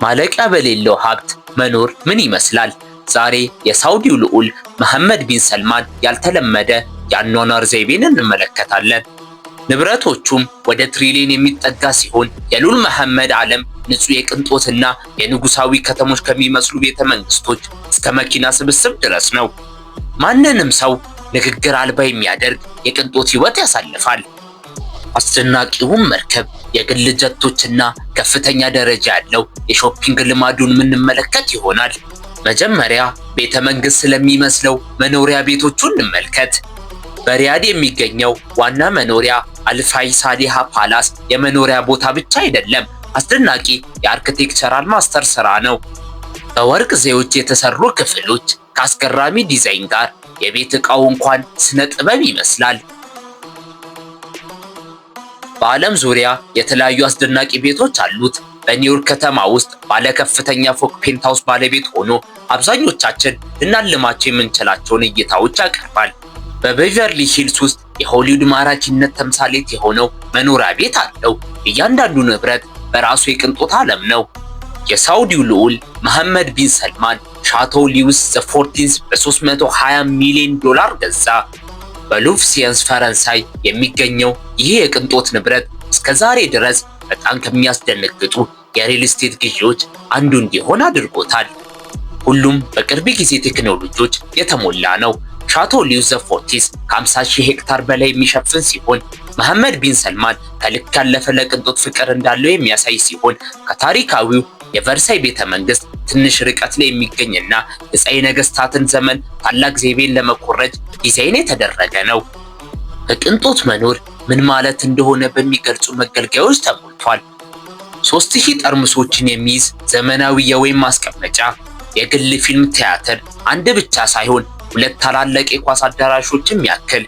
ማለቂያ በሌለው ሀብት መኖር ምን ይመስላል? ዛሬ የሳውዲው ልዑል መሐመድ ቢን ሰልማን ያልተለመደ የአኗኗር ዘይቤን እንመለከታለን። ንብረቶቹም ወደ ትሪሊየን የሚጠጋ ሲሆን የልዑል መሐመድ ዓለም ንጹህ የቅንጦትና የንጉሳዊ ከተሞች ከሚመስሉ ቤተ መንግስቶች እስከ መኪና ስብስብ ድረስ ነው። ማንንም ሰው ንግግር አልባ የሚያደርግ የቅንጦት ህይወት ያሳልፋል። አስደናቂውን መርከብ፣ የግል ጀቶችና ከፍተኛ ደረጃ ያለው የሾፒንግ ልማዱን የምንመለከት ይሆናል። መጀመሪያ ቤተ መንግስት ስለሚመስለው መኖሪያ ቤቶቹን እንመልከት። በሪያድ የሚገኘው ዋና መኖሪያ አልፋይሳሊሃ ፓላስ የመኖሪያ ቦታ ብቻ አይደለም፣ አስደናቂ የአርክቴክቸራል ማስተር ስራ ነው። በወርቅ ዘዬዎች የተሰሩ ክፍሎች ከአስገራሚ ዲዛይን ጋር የቤት ዕቃው እንኳን ስነ ጥበብ ይመስላል። በዓለም ዙሪያ የተለያዩ አስደናቂ ቤቶች አሉት። በኒውዮርክ ከተማ ውስጥ ባለ ከፍተኛ ፎቅ ፔንታውስ ባለቤት ሆኖ አብዛኞቻችን ልናልማቸው የምንችላቸውን እይታዎች ያቀርባል። በቤቨርሊ ሂልስ ውስጥ የሆሊውድ ማራኪነት ተምሳሌት የሆነው መኖሪያ ቤት አለው። እያንዳንዱ ንብረት በራሱ የቅንጦት ዓለም ነው። የሳውዲው ልዑል መሐመድ ቢን ሰልማን ሻቶ ሉዊስ ዘ14 በ320 ሚሊዮን ዶላር ገዛ። በሉቭሲየንስ ፈረንሳይ የሚገኘው ይህ የቅንጦት ንብረት እስከ ዛሬ ድረስ በጣም ከሚያስደነግጡ የሪል ስቴት ግዢዎች አንዱ እንዲሆን አድርጎታል። ሁሉም በቅርብ ጊዜ ቴክኖሎጂዎች የተሞላ ነው። ሻቶ ሉዊስ ዘ14 ከ50,000 ሄክታር በላይ የሚሸፍን ሲሆን መሐመድ ቢን ሰልማን ከልክ ያለፈ ለቅንጦት ፍቅር እንዳለው የሚያሳይ ሲሆን ከታሪካዊው የቨርሳይ ቤተ መንግስት ትንሽ ርቀት ላይ የሚገኝና የፀሐይ ነገስታትን ዘመን ታላቅ ዘይቤን ለመኮረጅ ዲዛይን የተደረገ ነው። በቅንጦት መኖር ምን ማለት እንደሆነ በሚገልጹ መገልገያዎች ተሞልቷል። 3000 ጠርሙሶችን የሚይዝ ዘመናዊ የወይን ማስቀመጫ፣ የግል ፊልም ቲያትር፣ አንድ ብቻ ሳይሆን 2 ታላላቅ የኳስ አዳራሾችን ያክል፣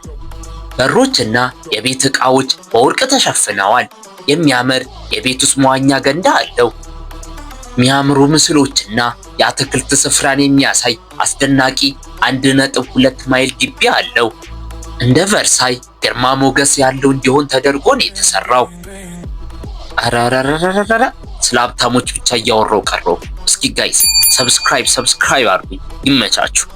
በሮችና የቤት ዕቃዎች በወርቅ ተሸፍነዋል። የሚያምር የቤት ውስጥ መዋኛ ገንዳ አለው። የሚያምሩ ምስሎችና የአትክልት ስፍራን የሚያሳይ አስደናቂ 1.2 ማይል ግቢ አለው። እንደ ቨርሳይ ግርማ ሞገስ ያለው እንዲሆን ተደርጎ ነው የተሰራው። አራራራራራ ስለ ሀብታሞች ብቻ እያወራው ቀረው። እስኪ ጋይስ ሰብስክራይብ አድርጉኝ። ይመቻችሁ።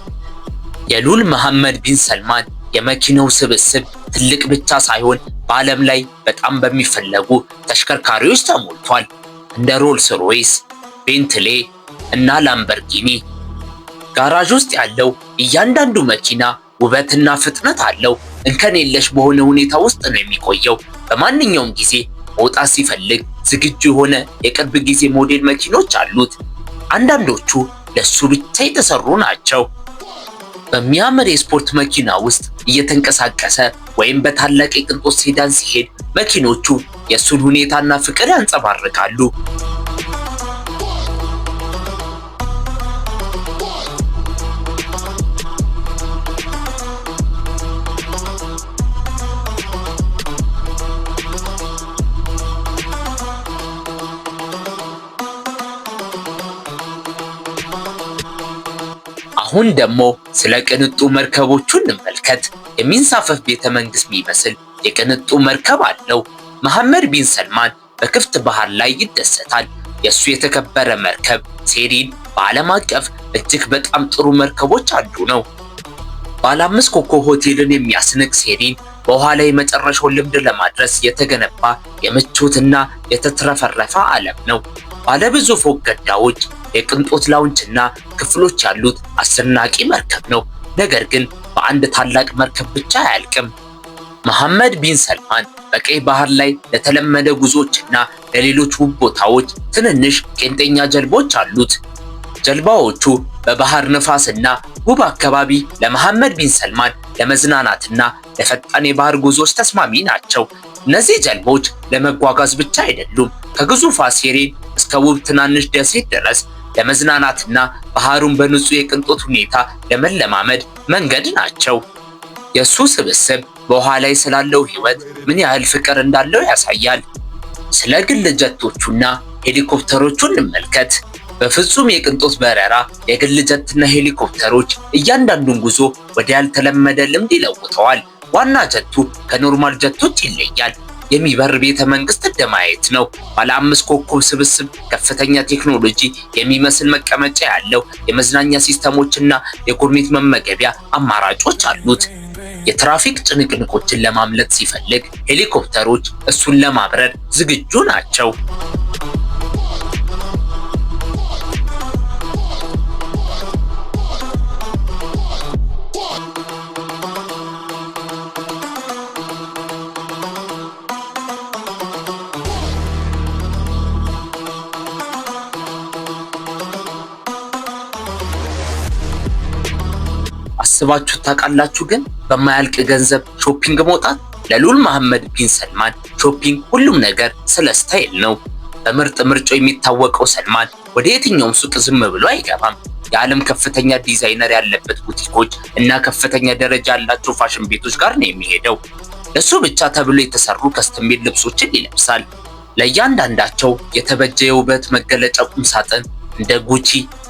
የልዑል መሐመድ ቢን ሰልማን የመኪናው ስብስብ ትልቅ ብቻ ሳይሆን በዓለም ላይ በጣም በሚፈለጉ ተሽከርካሪዎች ተሞልቷል። እንደ ሮልስ ሮይስ፣ ቤንትሌ እና ላምበርጊኒ። ጋራዥ ውስጥ ያለው እያንዳንዱ መኪና ውበትና ፍጥነት አለው። እንከን የለሽ በሆነ ሁኔታ ውስጥ ነው የሚቆየው። በማንኛውም ጊዜ መውጣት ሲፈልግ ዝግጁ የሆነ የቅርብ ጊዜ ሞዴል መኪኖች አሉት። አንዳንዶቹ ለሱ ብቻ የተሰሩ ናቸው። በሚያምር የስፖርት መኪና ውስጥ እየተንቀሳቀሰ ወይም በታላቅ የቅንጦት ሴዳን ሲሄድ መኪኖቹ የሱን ሁኔታና ፍቅር ያንጸባርቃሉ። አሁን ደግሞ ስለ ቅንጡ መርከቦቹ እንመልከት። የሚንሳፈፍ ቤተ መንግስት የሚመስል የቅንጡ መርከብ አለው። መሐመድ ቢን ሰልማን በክፍት ባህር ላይ ይደሰታል። የሱ የተከበረ መርከብ ሴሪን በዓለም አቀፍ እጅግ በጣም ጥሩ መርከቦች አንዱ ነው። ባለ 5 ኮከብ ሆቴልን የሚያስንቅ ሴሪን በውሃ ላይ የመጨረሻውን ልምድ ለማድረስ የተገነባ የምቾትና የተትረፈረፈ ዓለም ነው። ባለ ብዙ ፎቅ ገዳዎች፣ የቅንጦት ላውንችና ክፍሎች ያሉት አስደናቂ መርከብ ነው። ነገር ግን በአንድ ታላቅ መርከብ ብቻ አያልቅም። መሐመድ ቢን ሰልማን በቀይ ባህር ላይ ለተለመደ ጉዞዎችና ለሌሎች ውብ ቦታዎች ትንንሽ ቄንጠኛ ጀልባዎች አሉት። ጀልባዎቹ በባህር ንፋስና ውብ አካባቢ ለመሐመድ ቢን ሰልማን ለመዝናናትና ለፈጣን የባህር ጉዞዎች ተስማሚ ናቸው። እነዚህ ጀልባዎች ለመጓጓዝ ብቻ አይደሉም። ከግዙፏ ሴሪን እስከ ውብ ትናንሽ ደሴት ድረስ ለመዝናናትና ባህሩን በንጹህ የቅንጦት ሁኔታ ለመለማመድ መንገድ ናቸው። የሱ ስብስብ በውሃ ላይ ስላለው ህይወት ምን ያህል ፍቅር እንዳለው ያሳያል። ስለ ግል ጀቶቹና ሄሊኮፕተሮቹ እንመልከት። በፍጹም የቅንጦት በረራ የግል ጀትና ሄሊኮፕተሮች እያንዳንዱን ጉዞ ወደ ያልተለመደ ልምድ ይለውጠዋል። ዋና ጀቱ ከኖርማል ጀቶች ይለያል። የሚበር ቤተ መንግስት እንደማየት ነው። ባለ 5 ኮከብ ስብስብ ከፍተኛ ቴክኖሎጂ የሚመስል መቀመጫ ያለው የመዝናኛ ሲስተሞችና የጎርሜት መመገቢያ አማራጮች አሉት። የትራፊክ ጭንቅንቆችን ለማምለጥ ሲፈልግ ሄሊኮፕተሮች እሱን ለማብረር ዝግጁ ናቸው። አስባችሁ ታውቃላችሁ? ግን በማያልቅ ገንዘብ ሾፒንግ መውጣት። ለልዑል መሐመድ ቢን ሰልማን ሾፒንግ ሁሉም ነገር ስለ ስታይል ነው። በምርጥ ምርጫው የሚታወቀው ሰልማን ወደ የትኛውም ሱቅ ዝም ብሎ አይገባም። የዓለም ከፍተኛ ዲዛይነር ያለበት ቡቲኮች እና ከፍተኛ ደረጃ ያላቸው ፋሽን ቤቶች ጋር ነው የሚሄደው። ለሱ ብቻ ተብሎ የተሰሩ ከስተም ሜድ ልብሶችን ይለብሳል። ለእያንዳንዳቸው የተበጀ የውበት መገለጫ ቁም ሳጥን እንደ ጉቺ፣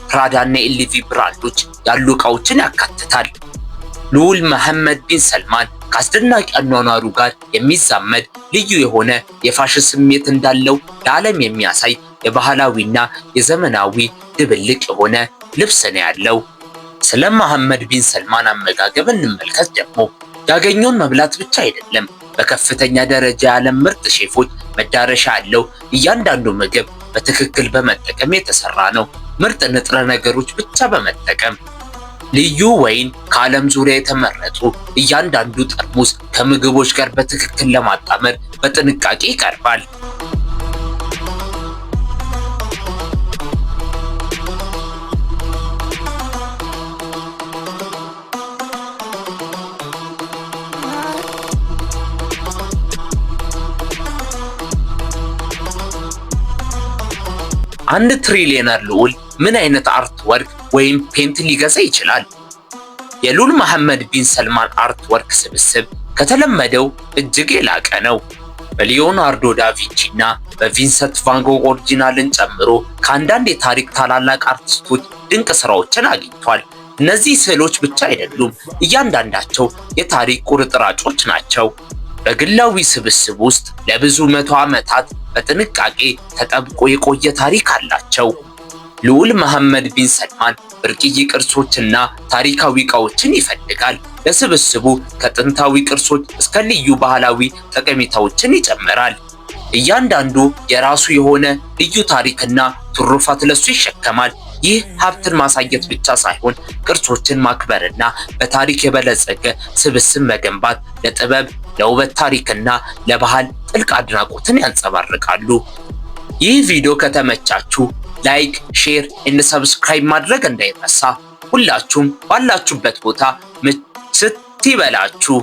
ፕራዳ እና ኤልቪ ብራንዶች ያሉ ዕቃዎችን ያካትታል። ልዑል መሐመድ ቢን ሰልማን ከአስደናቂ አኗኗሩ ጋር የሚዛመድ ልዩ የሆነ የፋሽን ስሜት እንዳለው ለዓለም የሚያሳይ የባህላዊና የዘመናዊ ድብልቅ የሆነ ልብስ ነው ያለው። ስለ መሐመድ ቢን ሰልማን አመጋገብ እንመልከት ደግሞ። ያገኘውን መብላት ብቻ አይደለም፣ በከፍተኛ ደረጃ የዓለም ምርጥ ሼፎች መዳረሻ ያለው እያንዳንዱ ምግብ በትክክል በመጠቀም የተሰራ ነው። ምርጥ ንጥረ ነገሮች ብቻ በመጠቀም ልዩ ወይን ከዓለም ዙሪያ የተመረጡ እያንዳንዱ ጠርሙስ ከምግቦች ጋር በትክክል ለማጣመር በጥንቃቄ ይቀርባል። አንድ ትሪሊየነር ልዑል ምን አይነት አርት ወርክ ወይም ፔንት ሊገዛ ይችላል? የልዑል መሐመድ ቢን ሰልማን አርት ወርክ ስብስብ ከተለመደው እጅግ የላቀ ነው። በሊዮናርዶ ዳቪንቺ እና በቪንሰንት ቫን ጎግ ኦሪጂናልን ጨምሮ ከአንዳንድ የታሪክ ታላላቅ አርቲስቶች ድንቅ ስራዎችን አግኝቷል። እነዚህ ስዕሎች ብቻ አይደሉም፣ እያንዳንዳቸው የታሪክ ቁርጥራጮች ናቸው። በግላዊ ስብስብ ውስጥ ለብዙ መቶ ዓመታት በጥንቃቄ ተጠብቆ የቆየ ታሪክ አላቸው። ልዑል መሐመድ ቢን ሰልማን ብርቅዬ ቅርሶችና ታሪካዊ ዕቃዎችን ይፈልጋል። ለስብስቡ ከጥንታዊ ቅርሶች እስከ ልዩ ባህላዊ ጠቀሜታዎችን ይጨምራል። እያንዳንዱ የራሱ የሆነ ልዩ ታሪክና ትሩፋት ለሱ ይሸከማል። ይህ ሀብትን ማሳየት ብቻ ሳይሆን ቅርሶችን ማክበርና በታሪክ የበለጸገ ስብስብ መገንባት ለጥበብ፣ ለውበት ታሪክና ለባህል ጥልቅ አድናቆትን ያንጸባርቃሉ። ይህ ቪዲዮ ከተመቻችሁ ላይክ፣ ሼር እና ሰብስክራይብ ማድረግ እንዳይረሳ። ሁላችሁም ባላችሁበት ቦታ ምችት ይበላችሁ።